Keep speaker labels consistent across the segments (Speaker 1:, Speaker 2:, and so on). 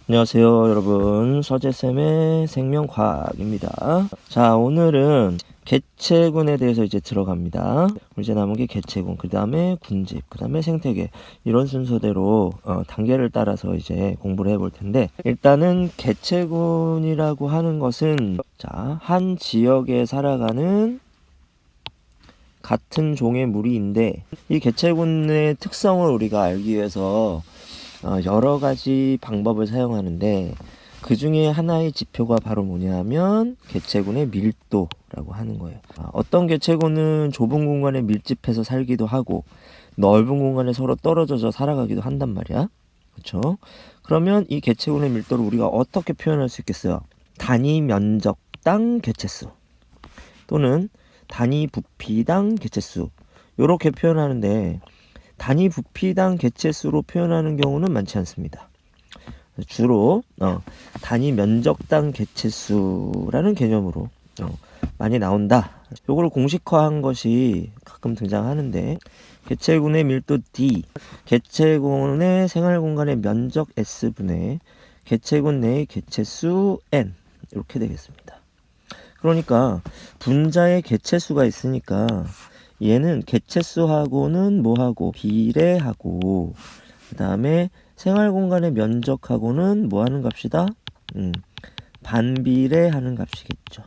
Speaker 1: 안녕하세요 여러분, 서재쌤의 생명과학입니다. 자, 오늘은 개체군에 대해서 이제 들어갑니다. 이제 남은 게 개체군, 그 다음에 군집, 그 다음에 생태계, 이런 순서대로 단계를 따라서 이제 공부를 해볼 텐데, 일단은 개체군이라고 하는 것은 자, 한 지역에 살아가는 같은 종의 무리인데, 이 개체군의 특성을 우리가 알기 위해서 여러 가지 방법을 사용하는데, 그 중에 하나의 지표가 바로 뭐냐면 개체군의 밀도라고 하는 거예요. 어떤 개체군은 좁은 공간에 밀집해서 살기도 하고 넓은 공간에 서로 떨어져서 살아가기도 한단 말이야. 그렇죠? 그러면 이 개체군의 밀도를 우리가 어떻게 표현할 수 있겠어요? 단위 면적당 개체수 또는 단위 부피당 개체수, 이렇게 표현하는데, 단위 부피당 개체수로 표현하는 경우는 많지 않습니다. 주로 단위 면적당 개체수라는 개념으로 많이 나온다. 요걸 공식화한 것이 가끔 등장하는데, 개체군의 밀도 D, 개체군의 생활공간의 면적 S분의 개체군 내의 개체수 N, 이렇게 되겠습니다. 그러니까 분자의 개체수가 있으니까 얘는 개체수하고는 뭐하고 비례하고, 그 다음에 생활공간의 면적하고는 뭐하는 값이다? 반비례하는 값이겠죠.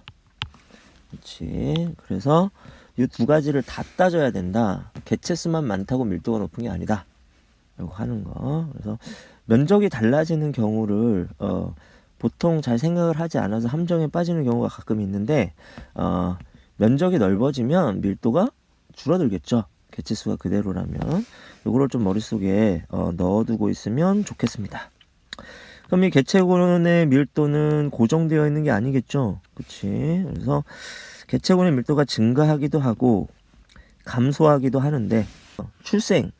Speaker 1: 그렇지. 그래서 이 두 가지를 다 따져야 된다. 개체수만 많다고 밀도가 높은 게 아니다, 라고 하는 거. 그래서 면적이 달라지는 경우를 보통 잘 생각을 하지 않아서 함정에 빠지는 경우가 가끔 있는데, 면적이 넓어지면 밀도가 줄어들겠죠. 개체수가 그대로라면. 요거를 좀 머릿속에 넣어두고 있으면 좋겠습니다. 그럼 이 개체군의 밀도는 고정되어 있는 게 아니겠죠. 그치? 그래서 개체군의 밀도가 증가하기도 하고 감소하기도 하는데, 출생,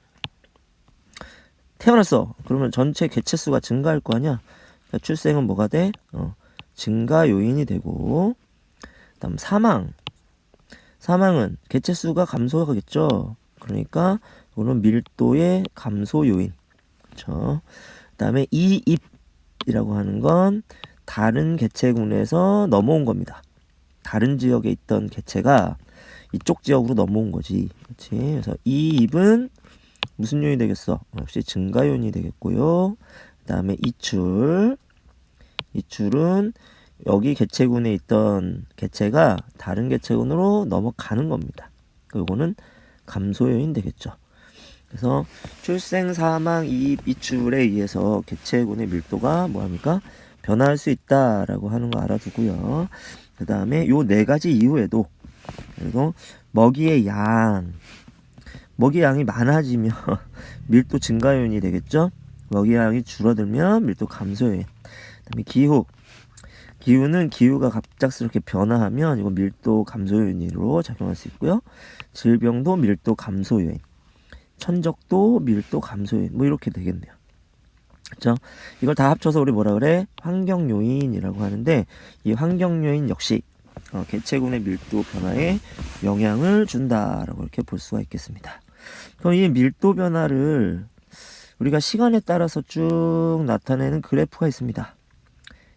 Speaker 1: 태어났어. 그러면 전체 개체수가 증가할 거 아니야. 그러니까 출생은 뭐가 돼? 증가 요인이 되고, 그다음 사망은 개체수가 감소하겠죠. 그러니까 이거는 밀도의 감소 요인. 그렇죠. 그다음에 이입이라고 하는 건 다른 개체군에서 넘어온 겁니다. 다른 지역에 있던 개체가 이쪽 지역으로 넘어온 거지. 그렇지. 그래서 이입은 무슨 요인이 되겠어? 역시 증가 요인이 되겠고요. 그다음에 이출은 여기 개체군에 있던 개체가 다른 개체군으로 넘어가는 겁니다. 이거는 감소 요인 되겠죠. 그래서 출생, 사망, 이입, 이출에 의해서 개체군의 밀도가 뭐합니까? 변화할 수 있다라고 하는 거 알아두고요. 그 다음에 요 네 가지 이후에도, 그리고 먹이의 양이 많아지면 밀도 증가 요인이 되겠죠. 먹이 양이 줄어들면 밀도 감소 요인. 그다음에 기후는 기후가 갑작스럽게 변화하면 이거 밀도 감소 요인으로 작용할 수 있고요. 질병도 밀도 감소 요인, 천적도 밀도 감소 요인, 뭐 이렇게 되겠네요. 그렇죠? 이걸 다 합쳐서 우리 뭐라 그래? 환경 요인이라고 하는데, 이 환경 요인 역시 개체군의 밀도 변화에 영향을 준다라고 이렇게 볼 수가 있겠습니다. 그럼 이 밀도 변화를 우리가 시간에 따라서 쭉 나타내는 그래프가 있습니다.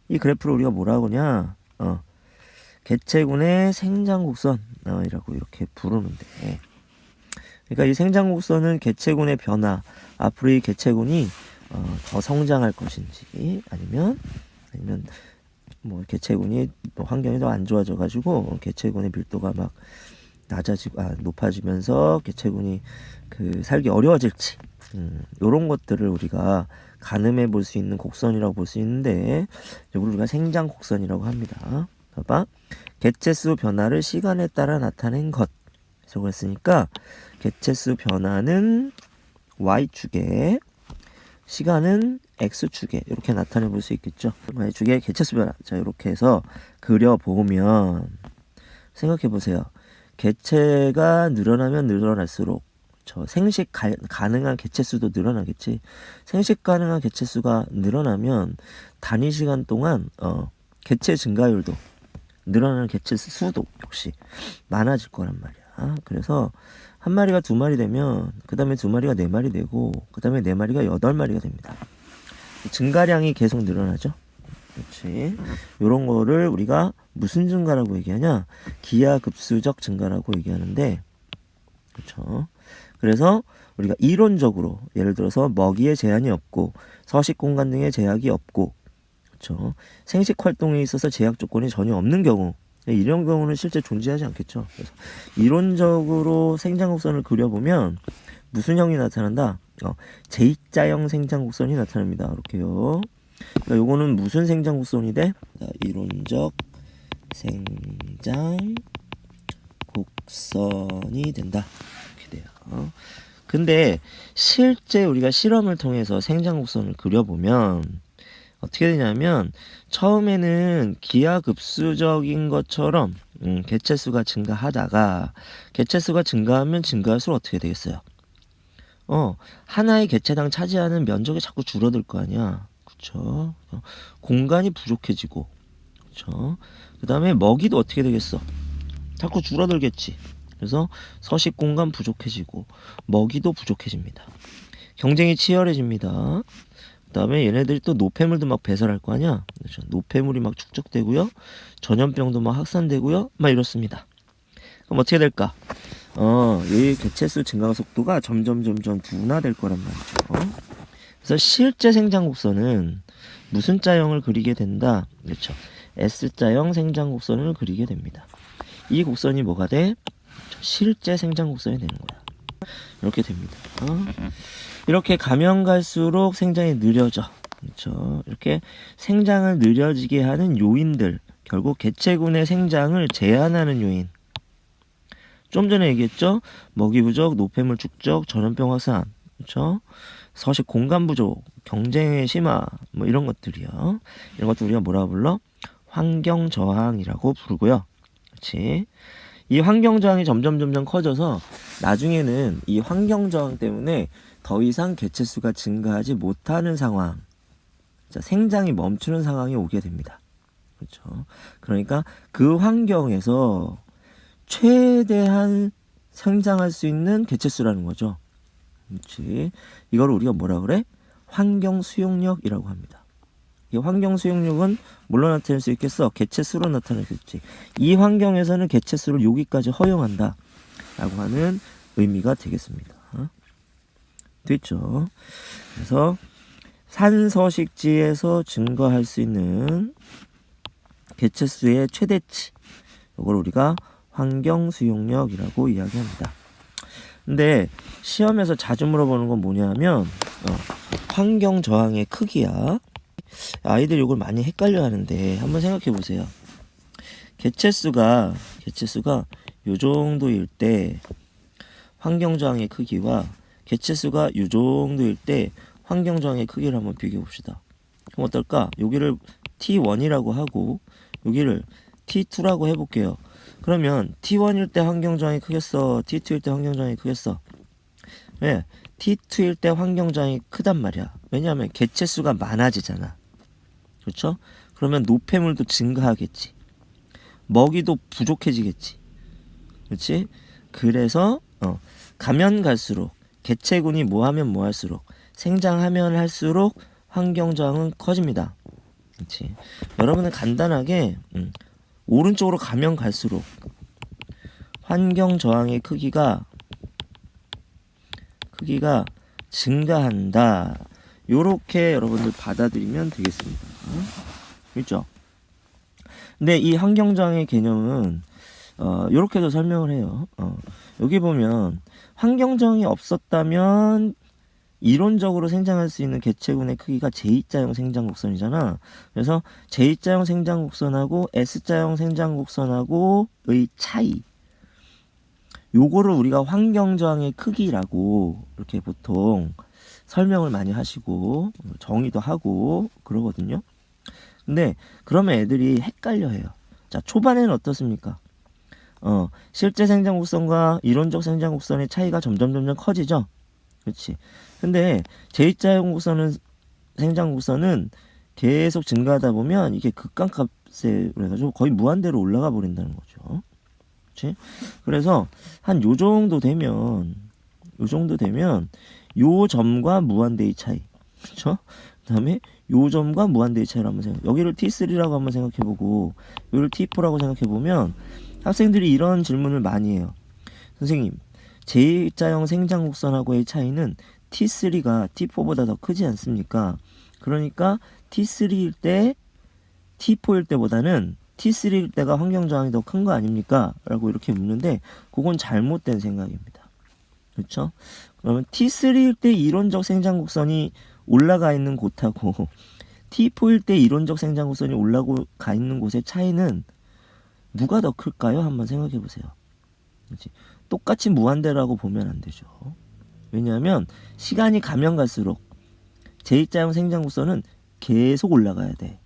Speaker 1: 이 그래프를 우리가 뭐라고 하냐? 개체군의 생장곡선이라고 이렇게 부르는데, 그러니까 이 생장곡선은 개체군의 변화, 앞으로 이 개체군이 더 성장할 것인지, 아니면 뭐 개체군이 환경이 더 안 좋아져 가지고 개체군의 밀도가 막 높아지면서 개체군이 살기 어려워질지, 이런 것들을 우리가 가늠해 볼 수 있는 곡선이라고 볼 수 있는데, 이걸 우리가 생장 곡선이라고 합니다. 봐봐, 개체수 변화를 시간에 따라 나타낸 것. 저거 했으니까 개체수 변화는 y축에, 시간은 x축에, 이렇게 나타내 볼 수 있겠죠. y축에 개체수 변화. 자, 이렇게 해서 그려보면 생각해 보세요. 개체가 늘어나면 늘어날수록 생식 가능한 개체수도 늘어나겠지. 생식 가능한 개체수가 늘어나면 단위 시간 동안 개체 증가율도, 늘어나는 개체수 수도 역시 많아질 거란 말이야. 그래서 한 마리가 두 마리 되면 그 다음에 두 마리가 네 마리 되고, 그 다음에 네 마리가 여덟 마리가 됩니다. 증가량이 계속 늘어나죠. 그렇지. 요런 거를 우리가 무슨 증가라고 얘기하냐? 기하급수적 증가라고 얘기하는데, 그렇죠. 그래서 우리가 이론적으로 예를 들어서 먹이에 제한이 없고 서식 공간 등의 제약이 없고, 그렇죠. 생식 활동에 있어서 제약 조건이 전혀 없는 경우, 이런 경우는 실제 존재하지 않겠죠. 그래서 이론적으로 생장곡선을 그려보면 무슨 형이 나타난다? J자형 생장곡선이 나타납니다. 이렇게요. 그러니까 요거는 무슨 생장곡선이 돼? 이론적 생장곡선이 된다. 이렇게 돼요. 근데 실제 우리가 실험을 통해서 생장곡선을 그려보면 어떻게 되냐면 처음에는 기하급수적인 것처럼 개체수가 증가하다가 개체수가 증가하면 증가할수록 어떻게 되겠어요? 하나의 개체당 차지하는 면적이 자꾸 줄어들 거 아니야. 그쵸? 공간이 부족해지고, 그쵸? 그 다음에 먹이도 어떻게 되겠어? 자꾸 줄어들겠지. 그래서 서식 공간 부족해지고, 먹이도 부족해집니다. 경쟁이 치열해집니다. 그 다음에 얘네들이 또 노폐물도 막 배설할 거 아니야. 그렇죠? 노폐물이 막 축적되고요. 전염병도 막 확산되고요. 막 이렇습니다. 그럼 어떻게 될까? 이 개체수 증가 속도가 점점 둔화될 거란 말이죠. 그래서 실제 생장곡선은 무슨 자형을 그리게 된다? 그렇죠. S자형 생장곡선을 그리게 됩니다. 이 곡선이 뭐가 돼? 실제 생장곡선이 되는 거야. 이렇게 됩니다. 이렇게 가면 갈수록 생장이 느려져. 그렇죠. 이렇게 생장을 느려지게 하는 요인들, 결국 개체군의 생장을 제한하는 요인. 좀 전에 얘기했죠. 먹이 부족, 노폐물 축적, 전염병 확산, 그렇죠. 서식 공간 부족, 경쟁의 심화, 뭐 이런 것들이요. 이런 것들 우리가 뭐라고 불러? 환경 저항이라고 부르고요. 그렇지. 이 환경 저항이 점점 커져서 나중에는 이 환경 저항 때문에 더 이상 개체수가 증가하지 못하는 상황, 자, 생장이 멈추는 상황이 오게 됩니다. 그렇죠. 그러니까 그 환경에서 최대한 생장할 수 있는 개체수라는 거죠. 그렇지. 이걸 우리가 뭐라 그래? 환경 수용력이라고 합니다. 이 환경 수용력은 뭘로 나타낼 수 있겠어? 개체수로 나타낼 수 있지. 이 환경에서는 개체수를 여기까지 허용한다 라고 하는 의미가 되겠습니다. 됐죠? 그래서 산서식지에서 증가할 수 있는 개체수의 최대치, 이걸 우리가 환경 수용력이라고 이야기합니다. 근데 시험에서 자주 물어보는 건 뭐냐면 환경 저항의 크기야. 아이들이 이걸 많이 헷갈려 하는데 한번 생각해 보세요. 개체수가 요 정도일 때 환경 저항의 크기와 개체수가 요 정도일 때 환경 저항의 크기를 한번 비교해 봅시다. 그럼 어떨까? 여기를 T1이라고 하고 여기를 T2라고 해볼게요. 그러면 T1일 때 환경 저항이 크겠어? T2일 때 환경 저항이 크겠어? 왜? T2일 때 환경 저항이 크단 말이야. 왜냐하면 개체수가 많아지잖아. 그렇죠? 그러면 노폐물도 증가하겠지. 먹이도 부족해지겠지. 그렇지? 그래서 가면 갈수록 개체군이 뭐하면 뭐할수록 생장하면 할수록 환경 저항은 커집니다. 그렇지? 여러분은 간단하게 오른쪽으로 가면 갈수록 환경 저항의 크기가 증가한다. 요렇게 여러분들 받아들이면 되겠습니다. 그렇죠? 근데 이 환경 저항의 개념은 요렇게도 설명을 해요. 여기 보면 환경 저항이 없었다면 이론적으로 생장할 수 있는 개체군의 크기가 J자형 생장곡선이잖아. 그래서 J자형 생장곡선하고 S자형 생장곡선하고의 차이, 요거를 우리가 환경 저항의 크기라고 이렇게 보통 설명을 많이 하시고 정의도 하고 그러거든요. 근데 그러면 애들이 헷갈려 해요. 자, 초반에는 어떻습니까? 실제 생장곡선과 이론적 생장곡선의 차이가 점점 커지죠. 그렇지. 근데 J자형 곡선은 생장곡선은 계속 증가하다 보면 이게 극강값에 그래가지고 거의 무한대로 올라가 버린다는 거죠. 그렇지? 그래서 한 요 정도 되면 요 점과 무한대의 차이, 그렇죠? 그 다음에 요 점과 무한대의 차이를 한번 생각해. 여기를 T3라고 한번 생각해보고 여기를 T4라고 생각해보면 학생들이 이런 질문을 많이 해요. 선생님, 제2자형 생장곡선하고의 차이는 T3가 T4보다 더 크지 않습니까? 그러니까 T3일 때, T4일 때보다는 T3일 때가 환경저항이 더 큰 거 아닙니까? 라고 이렇게 묻는데 그건 잘못된 생각입니다. 그렇죠? 그러면 T3일 때 이론적 생장곡선이 올라가 있는 곳하고 T4일 때 이론적 생장곡선이 올라가 있는 곳의 차이는 누가 더 클까요? 한번 생각해 보세요. 그렇지? 똑같이 무한대라고 보면 안 되죠. 왜냐하면 시간이 가면 갈수록 제2자형 생장곡선은 계속 올라가야 돼.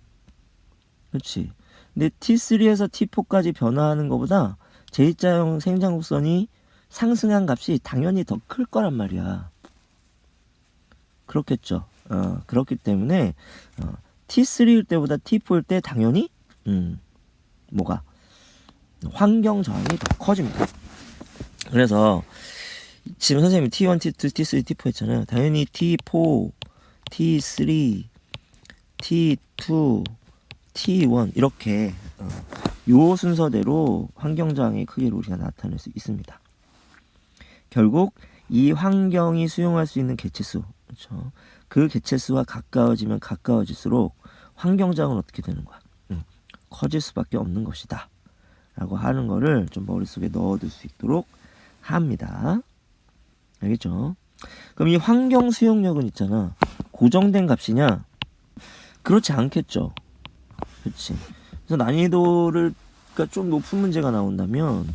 Speaker 1: 그렇지? 근데 T3에서 T4까지 변화하는 것보다 제2자형 생장곡선이 상승한 값이 당연히 더 클 거란 말이야. 그렇겠죠. 그렇기 때문에 T3일 때보다 T4일 때 당연히 뭐가 환경 저항이 더 커집니다. 그래서 지금 선생님이 T1, T2, T3, T4 했잖아요. 당연히 T4, T3, T2, T1 이렇게 요 순서대로 환경 저항의 크기를 우리가 나타낼 수 있습니다. 결국 이 환경이 수용할 수 있는 개체수, 그렇죠? 그 개체수와 가까워지면 가까워질수록 환경 저항은 어떻게 되는 거야? 커질 수밖에 없는 것이다. 라고 하는 거를 좀 머릿속에 넣어둘 수 있도록 합니다. 알겠죠? 그럼 이 환경 수용력은 있잖아. 고정된 값이냐? 그렇지 않겠죠. 그렇지. 그래서 난이도를 그러니까 좀 높은 문제가 나온다면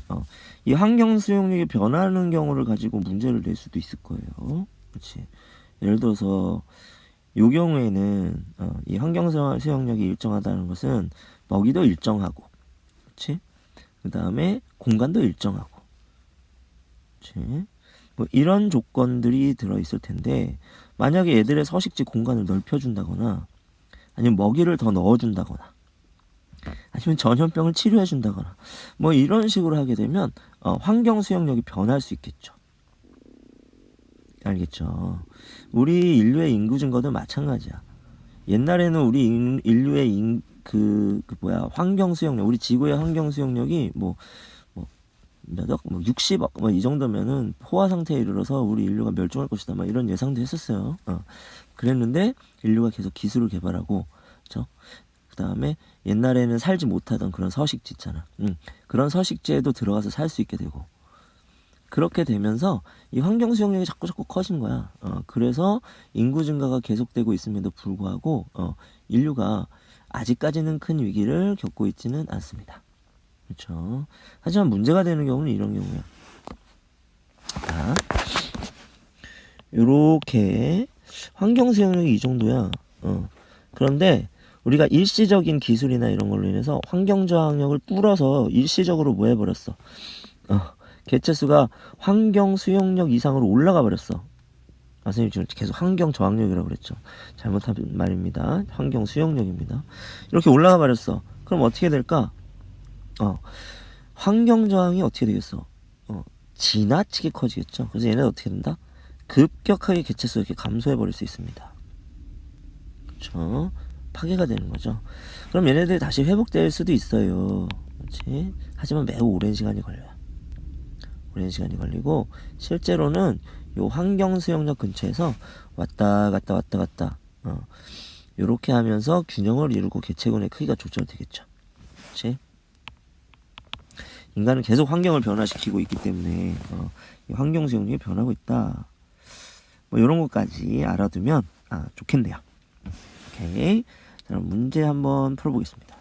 Speaker 1: 이 환경 수용력이 변하는 경우를 가지고 문제를 낼 수도 있을 거예요. 그렇지. 예를 들어서 이 경우에는 이 환경 수용력이 일정하다는 것은 먹이도 일정하고, 그렇지. 그 다음에 공간도 일정하고, 그렇지. 뭐 이런 조건들이 들어있을 텐데 만약에 얘들의 서식지 공간을 넓혀준다거나 아니면 먹이를 더 넣어준다거나 아니면 전염병을 치료해준다거나 뭐 이런 식으로 하게 되면 환경 수용력이 변할 수 있겠죠. 알겠죠? 우리 인류의 인구 증가도 마찬가지야. 옛날에는 우리 인류의 환경 수용력, 우리 지구의 환경 수용력이 몇억, 60억, 이 정도면은 포화 상태에 이르러서 우리 인류가 멸종할 것이다. 막 이런 예상도 했었어요. 그랬는데 인류가 계속 기술을 개발하고, 그렇죠? 그 다음에 옛날에는 살지 못하던 그런 서식지 있잖아. 그런 서식지에도 들어가서 살 수 있게 되고. 그렇게 되면서 이 환경 수용력이 자꾸 커진 거야. 그래서 인구 증가가 계속되고 있음에도 불구하고 인류가 아직까지는 큰 위기를 겪고 있지는 않습니다. 그렇죠. 하지만 문제가 되는 경우는 이런 경우야. 자, 요렇게 환경 수용력이 이 정도야. 그런데 우리가 일시적인 기술이나 이런 걸로 인해서 환경 저항력을 뚫어서 일시적으로 뭐 해버렸어. 개체수가 환경 수용력 이상으로 올라가 버렸어. 선생님 지금 계속 환경 저항력이라고 그랬죠. 잘못한 말입니다. 환경 수용력입니다. 이렇게 올라가 버렸어. 그럼 어떻게 될까? 환경 저항이 어떻게 되겠어? 지나치게 커지겠죠. 그래서 얘네는 어떻게 된다? 급격하게 개체수가 이렇게 감소해 버릴 수 있습니다. 그렇죠? 파괴가 되는 거죠. 그럼 얘네들이 다시 회복될 수도 있어요. 그렇지? 하지만 매우 오랜 시간이 걸려요. 오랜 시간이 걸리고 실제로는 요 환경 수용력 근처에서 왔다 갔다 요렇게 하면서 균형을 이루고 개체군의 크기가 조절되겠죠. 그렇지? 인간은 계속 환경을 변화시키고 있기 때문에 이 환경 수용력이 변하고 있다. 뭐 이런 것까지 알아두면 좋겠네요. 오케이. 자, 그럼 문제 한번 풀어보겠습니다.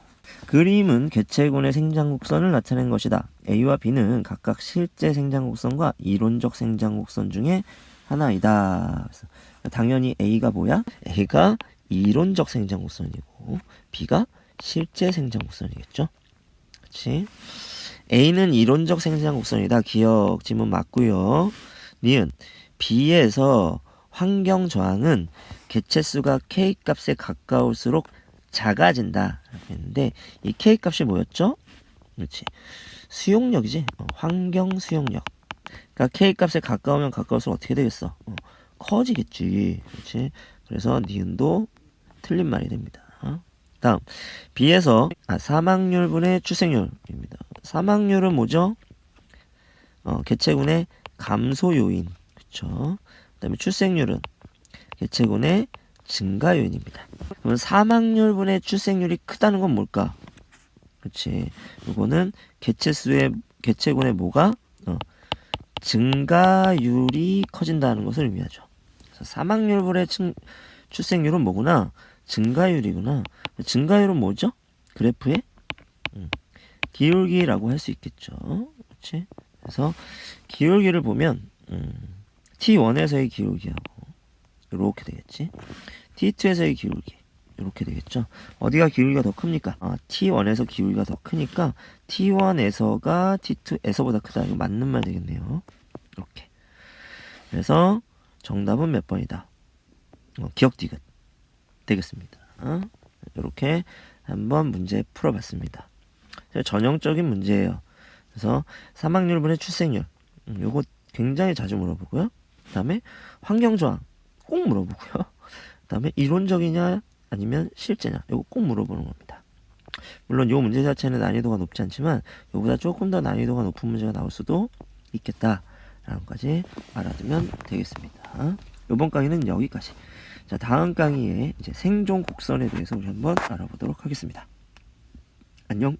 Speaker 1: 그림은 개체군의 생장곡선을 나타낸 것이다. A와 B는 각각 실제 생장곡선과 이론적 생장곡선 중에 하나이다. 그래서 당연히 A가 뭐야? A가 이론적 생장곡선이고 B가 실제 생장곡선이겠죠. 그렇지? A는 이론적 생장곡선이다. 기억 지문 맞고요. 니은 B에서 환경 저항은 개체수가 K 값에 가까울수록 작아진다. 이렇게 했는데 이 K 값이 뭐였죠? 그렇지. 수용력이지. 환경 수용력. 그러니까 K 값에 가까우면 가까울수록 어떻게 되겠어? 커지겠지. 그렇지. 그래서 니은도 틀린 말이 됩니다. 다음 사망률분의 출생률입니다. 사망률은 뭐죠? 개체군의 감소 요인, 그쵸? 그다음에 출생률은 개체군의 증가 요인입니다. 그러면 사망률분의 출생률이 크다는 건 뭘까? 그렇지. 이거는 개체군의 뭐가 증가율이 커진다는 것을 의미하죠. 그래서 사망률분의 출생률은 뭐구나? 증가율이구나. 증가율은 뭐죠? 그래프의 기울기라고 할 수 있겠죠. 그렇지? 그래서 기울기를 보면 T1에서의 기울기하고 이렇게 되겠지. T2에서의 기울기 이렇게 되겠죠. 어디가 기울기가 더 큽니까? T1에서 기울기가 더 크니까 T1에서가 T2에서보다 크다. 이거 맞는 말 되겠네요. 이렇게. 그래서 정답은 몇 번이다? 기억 디귿 되겠습니다. 이렇게 한번 문제 풀어봤습니다. 전형적인 문제예요. 그래서 사망률분의 출생률 요거 굉장히 자주 물어보고요. 그 다음에 환경저항 꼭 물어보고요. 그 다음에 이론적이냐 아니면 실제냐 요거 꼭 물어보는 겁니다. 물론 요 문제 자체는 난이도가 높지 않지만 요보다 조금 더 난이도가 높은 문제가 나올 수도 있겠다 라는 것까지 알아두면 되겠습니다. 요번 강의는 여기까지. 자, 다음 강의에 이제 생존 곡선에 대해서 우리 한번 알아보도록 하겠습니다. 안녕.